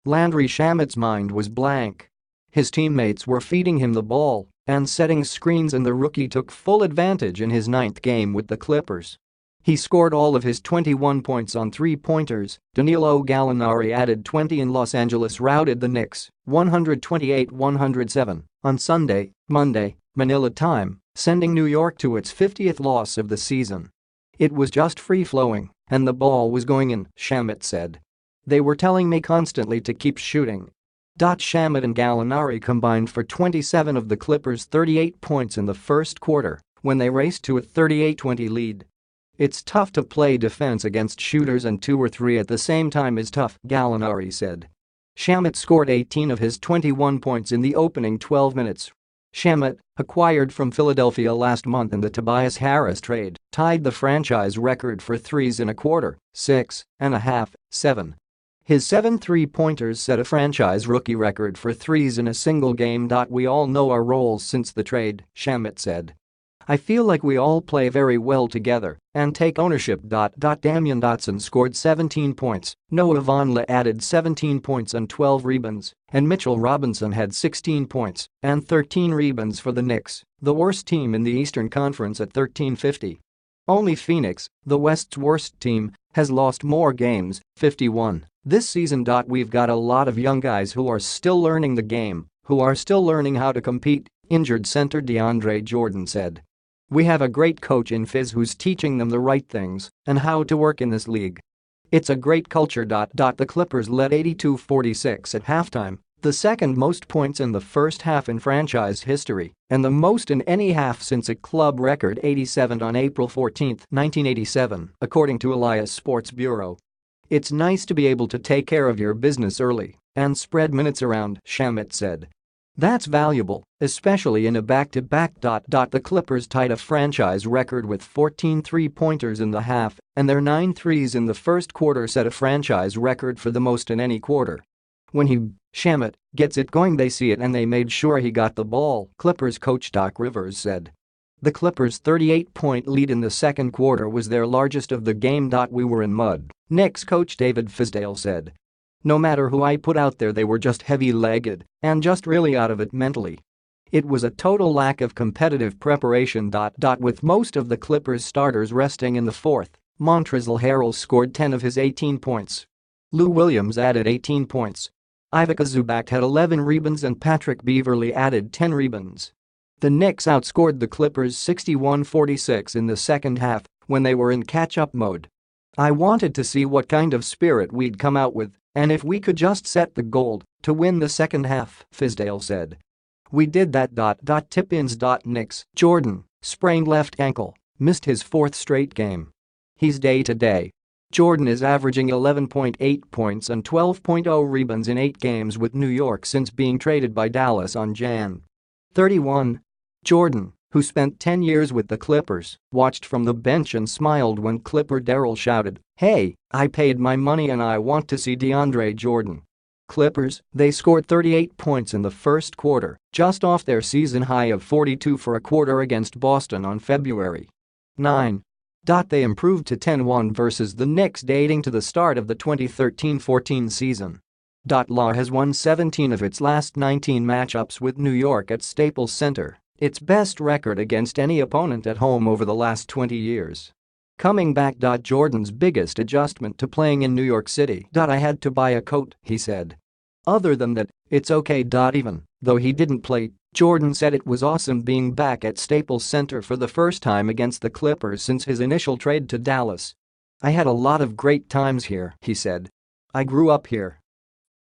Landry Shamet's mind was blank. His teammates were feeding him the ball and setting screens, and the rookie took full advantage in his ninth game with the Clippers. He scored all of his 21 points on three-pointers. Danilo Gallinari added 20 and Los Angeles routed the Knicks 128-107 on Sunday, Monday, Manila time, sending New York to its 50th loss of the season. "It was just free-flowing, and the ball was going in," Shamet said. "They were telling me constantly to keep shooting." Shamet and Gallinari combined for 27 of the Clippers' 38 points in the first quarter when they raced to a 38-20 lead. "It's tough to play defense against shooters, and 2 or 3 at the same time is tough," Gallinari said. Shamet scored 18 of his 21 points in the opening 12 minutes. Shamet, acquired from Philadelphia last month in the Tobias Harris trade, tied the franchise record for threes in a quarter, 6.5, 7. His 7 three-pointers set a franchise rookie record for threes in a single game. "We all know our roles since the trade," Shamet said. "I feel like we all play very well together and take ownership." Damian Dotson scored 17 points, Noah Vonleh added 17 points and 12 rebounds, and Mitchell Robinson had 16 points and 13 rebounds for the Knicks, the worst team in the Eastern Conference at 13-50. Only Phoenix, the West's worst team, has lost more games, 51, this season. "We've got a lot of young guys who are still learning the game, who are still learning how to compete," injured center DeAndre Jordan said. "We have a great coach in Fizz who's teaching them the right things and how to work in this league. It's a great culture." The Clippers led 82-46 at halftime, the second most points in the first half in franchise history and the most in any half since a club record 87 on April 14, 1987, according to Elias Sports Bureau. "It's nice to be able to take care of your business early and spread minutes around," Shamet said. "That's valuable, especially in a back-to-back." The Clippers tied a franchise record with 14 three-pointers in the half, and their 9 threes in the first quarter set a franchise record for the most in any quarter. "When Shamet gets it going, they see it, and they made sure he got the ball," Clippers coach Doc Rivers said. The Clippers' 38-point lead in the second quarter was their largest of the game. "We were in mud," Knicks coach David Fizdale said. "No matter who I put out there, they were just heavy-legged and just really out of it mentally. It was a total lack of competitive preparation." With most of the Clippers starters resting in the fourth, Montrezl Harrell scored 10 of his 18 points. Lou Williams added 18 points. Ivica Zubac had 11 rebounds and Patrick Beverley added 10 rebounds. The Knicks outscored the Clippers 61-46 in the second half when they were in catch-up mode. "I wanted to see what kind of spirit we'd come out with and if we could just set the goal to win the second half," Fizdale said. "We did that." Tip-ins. Knicks, Jordan, sprained left ankle, missed his 4th straight game. He's day-to-day. Jordan is averaging 11.8 points and 12.0 rebounds in 8 games with New York since being traded by Dallas on Jan. 31. Jordan, who spent 10 years with the Clippers, watched from the bench and smiled when Clipper Darryl shouted, "Hey, I paid my money and I want to see DeAndre Jordan." Clippers, they scored 38 points in the first quarter, just off their season high of 42 for a quarter against Boston on February 9. They improved to 10-1 versus the Knicks dating to the start of the 2013-14 season. Law has won 17 of its last 19 matchups with New York at Staples Center, its best record against any opponent at home over the last 20 years. Coming back. Jordan's biggest adjustment to playing in New York City. "I had to buy a coat," he said. "Other than that, it's okay." Even though he didn't play, Jordan said it was awesome being back at Staples Center for the first time against the Clippers since his initial trade to Dallas. "I had a lot of great times here," he said. "I grew up here